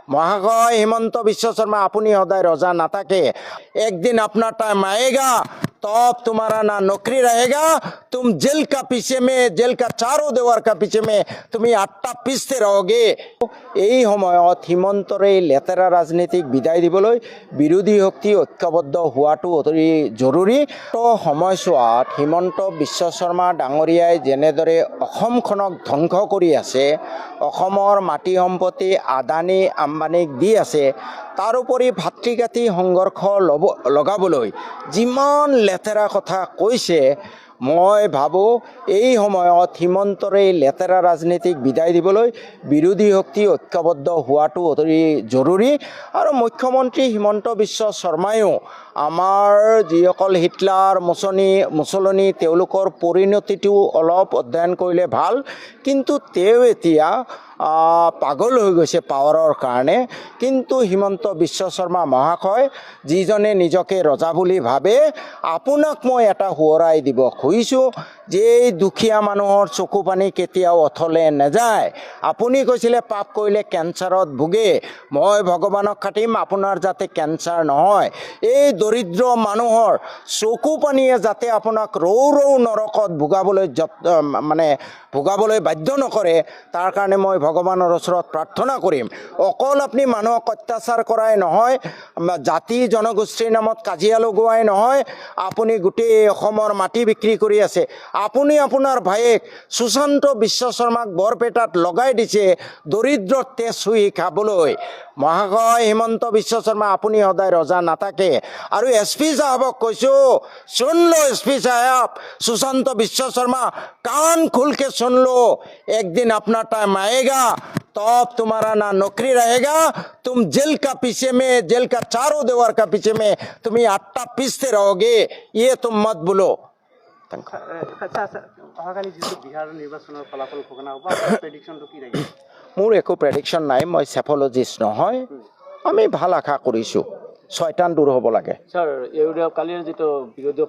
মহাশয় হিমন্ত বিশ্ব শর্মা, আপনি সদায় রজা নাথাকে। একদিন আপনার টাইম आएगा, तब तुम्हारा ना नौकरी रहेगा, तुम जेल का पीछे में, जेल का चारों दीवार का पीछे में তুমি আটটা পিছতে ৰহগে। এই সময়ত হিমন্তৰ এই লেতেৰা ৰাজনীতিক বিদায় দিবলৈ বিৰোধী শক্তি ঐক্যবদ্ধ হোৱাটো অতি জৰুৰী। তো সময়ছোৱাত হিমন্ত বিশ্ব শৰ্মা ডাঙৰীয়াই যেনেদৰে অসমখনক ধ্বংস কৰি আছে, অসমৰ মাটি সম্পত্তি আদানী আম্বানীক দি আছে, তাৰোপৰি ভাতৃঘাতী সংঘৰ্ষ লগাবলৈ যিমান লেতেৰা কথা কৈছে, মই ভাবোঁ এই সময়ত হিমন্তৰ এই লেতেৰা ৰাজনীতিক বিদায় দিবলৈ বিৰোধী শক্তি ঐক্যবদ্ধ হোৱাটো অতি জৰুৰী। আৰু মুখ্যমন্ত্ৰী হিমন্ত বিশ্ব শৰ্মায়ো আমাৰ যিসকল হিটলাৰ মুছলনি তেওঁলোকৰ পৰিণতিটো অলপ অধ্যয়ন কৰিলে ভাল, কিন্তু তেওঁ এতিয়া পাগল হৈ গৈছে পাৱাৰৰ কাৰণে। কিন্তু হিমন্ত বিশ্ব শৰ্মা মহাশয়, যিজনে নিজকে ৰজা বুলি ভাবে, আপোনাক মই এটা সোঁৱৰাই দিব খুজিছোঁ যে এই দুখীয়া মানুহৰ চকু পানী কেতিয়াও অথলে নাযায়। আপুনি কৈছিলে পাপ কৰিলে কেঞ্চাৰত ভোগে, মই ভগৱানক খাটিম আপোনাৰ যাতে কেঞ্চাৰ নহয়। এই দৰিদ্ৰ মানুহৰ চকু পানীয়ে যাতে আপোনাক ৰৌ ৰৌ নৰকত ভোগাবলৈ বাধ্য নকৰে, তাৰ কাৰণে মই ভগৱানৰ ওচৰত প্ৰাৰ্থনা কৰিম। অকল আপুনি মানুহক অত্যাচাৰ কৰাই নহয়, জাতি জনগোষ্ঠীৰ নামত কাজিয়া লগোৱাই নহয়, আপুনি গোটেই অসমৰ মাটি বিক্ৰী কৰি আছে। আপুনি আপোনাৰ ভায়েক সুশান্ত বিশ্ব শৰ্মাক বৰপেটাত লগাই দিছে দৰিদ্ৰৰ তেজ চুই খাবলৈ। মহাশয় হিমন্ত বিশ্ব শৰ্মা, আপুনি সদায় ৰজা নাথাকে। আৰু SP সাহেবক কৈছোঁ, सुन लो SP साहब, सुशांत विश्व शर्मा, कान खुल के सुन लो, एक दिन अपना टाइम आएगा, तब तुम्हारा ना नौकरी रहेगा, तुम जेल का पीछे में, जेल का चारों दीवार का पीछे में तुम आट्टा पीसते रहोगे, ये तुम मत बोलो। মোৰ একো প্ৰেডিকশ্যন নাই, মই চেফলজিষ্ট নহয়। আমি ভাল আশা কৰিছোঁ, শয়তান দূৰ হ'ব লাগে। স্যাৰ, ইউডিএফ কালিৰ যিটো বিৰোধী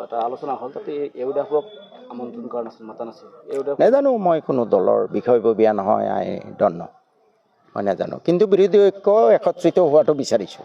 এটা আলোচনা হ'ল, তাতে ইউডিএফক আমন্ত্ৰণ কৰা নাছিল, মাতা নাছিল। নাজানো, মই কোনো দলৰ বিষয়ববীয়া নহয়, আই ডণ্ট ন', মই নাজানো। কিন্তু বিৰোধী ঐক্য একত্ৰিত হোৱাটো বিচাৰিছোঁ।